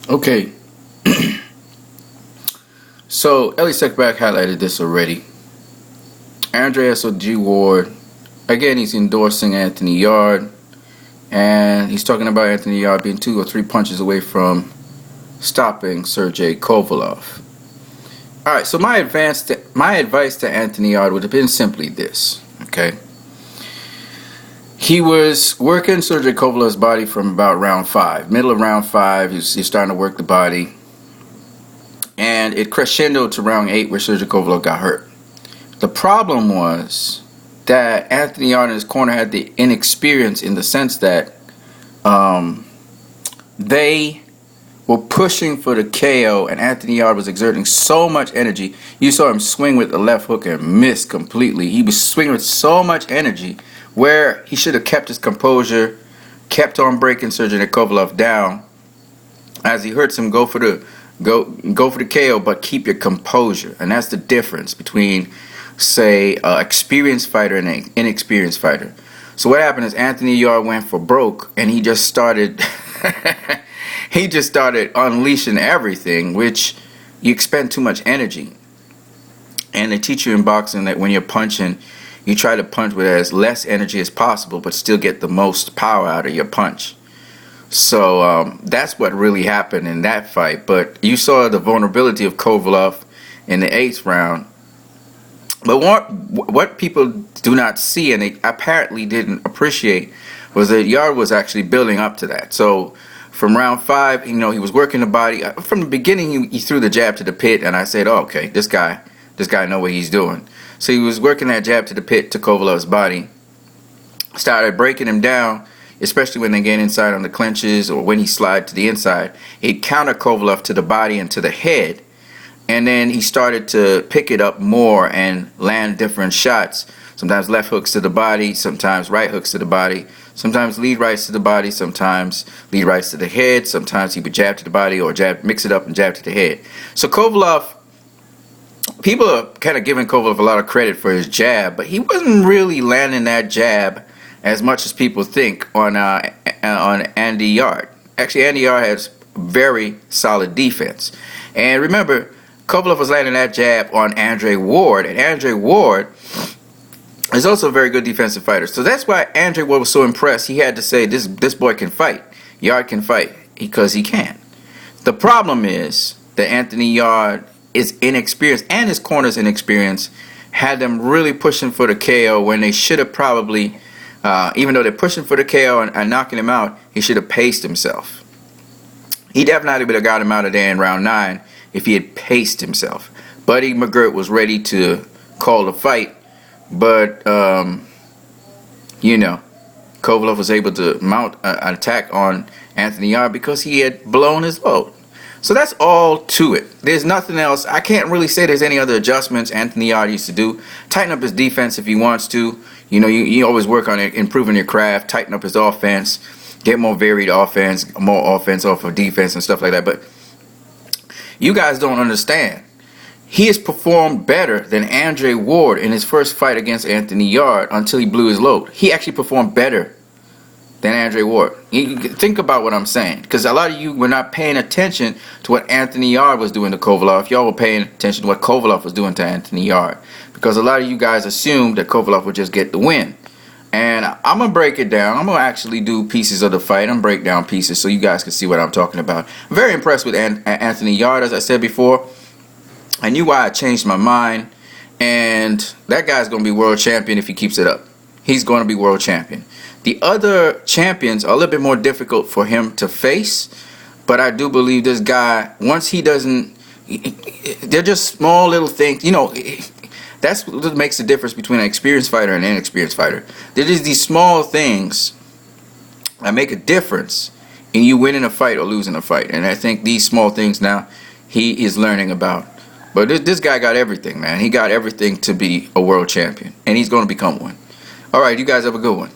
Okay, so Ellie Seckback highlighted this already. Andre S.O.G. Ward, again, he's endorsing Anthony Yarde, and he's talking about Anthony Yarde being 2 or 3 punches away from stopping Sergey Kovalev. All right, so my advice to Anthony Yarde would have been simply this. Okay, he was working Sergey Kovalev's body from about round 5, middle of round 5. He's starting to work the body, and it crescendoed to round 8 where Sergey Kovalev got hurt. The problem was that Anthony Yarde in his corner had the inexperience in the sense that they were pushing for the KO, and Anthony Yarde was exerting so much energy. You saw him swing with the left hook and miss completely. He was swinging with so much energy where he should have kept his composure, kept on breaking Sergey Kovalev down as he hurts him. Go for the KO, but keep your composure, and that's the difference between, say, an experienced fighter and an inexperienced fighter. So what happened is Anthony Yarde went for broke, and he just started unleashing everything, which you expend too much energy. And they teach you in boxing that when you're punching, you try to punch with as less energy as possible, but still get the most power out of your punch. So that's what really happened in that fight. But you saw the vulnerability of Kovalev in the 8th round. But what people do not see, and they apparently didn't appreciate, was that Yarde was actually building up to that. So from round 5, he was working the body. From the beginning, he threw the jab to the pit, and I said, oh, okay, this guy know what he's doing. So he was working that jab to the pit to Kovalev's body, started breaking him down, especially when they get inside on the clinches or when he slid to the inside. He'd counter Kovalev to the body and to the head, and then he started to pick it up more and land different shots. Sometimes left hooks to the body, sometimes right hooks to the body, sometimes lead rights to the body, sometimes lead rights to the head, sometimes he would jab to the body or mix it up and jab to the head. So Kovalev, people are kind of giving Kovalev a lot of credit for his jab, but he wasn't really landing that jab as much as people think on Andy Yarde. Actually, Andy Yarde has very solid defense. And remember, Kovalev was landing that jab on Andre Ward, and Andre Ward is also a very good defensive fighter. So that's why Andre Ward was so impressed. He had to say, this boy can fight. Yarde can fight, because he can. The problem is that Anthony Yarde is inexperienced, and his corner's inexperienced, had them really pushing for the KO when they should have probably, even though they're pushing for the KO and knocking him out, he should have paced himself. He definitely would have got him out of there in round 9 if he had paced himself. Buddy McGirt was ready to call the fight, but Kovalev was able to mount an attack on Anthony Yarde because he had blown his load. So that's all to it. There's nothing else. I can't really say there's any other adjustments Anthony Yarde used to do. Tighten up his defense if he wants to. You always work on it, improving your craft, tighten up his offense, get more varied offense, more offense off of defense and stuff like that. But you guys don't understand. He has performed better than Andre Ward in his first fight against Anthony Yarde until he blew his load. He actually performed better than Andre Ward. You think about what I'm saying, because a lot of you were not paying attention to what Anthony Yarde was doing to Kovalev. Y'all were paying attention to what Kovalev was doing to Anthony Yarde, because a lot of you guys assumed that Kovalev would just get the win. And I'm going to break it down. I'm going to actually do pieces of the fight. I'm going to break down pieces so you guys can see what I'm talking about. I'm very impressed with Anthony Yarde, as I said before. I knew why I changed my mind. And that guy's going to be world champion if he keeps it up. He's going to be world champion. The other champions are a little bit more difficult for him to face. But I do believe this guy, once he doesn't, they're just small little things. That's what makes the difference between an experienced fighter and an inexperienced fighter. There is these small things that make a difference in you winning a fight or losing a fight. And I think these small things now he is learning about. But this guy got everything, man. He got everything to be a world champion. And he's going to become one. All right, you guys have a good one.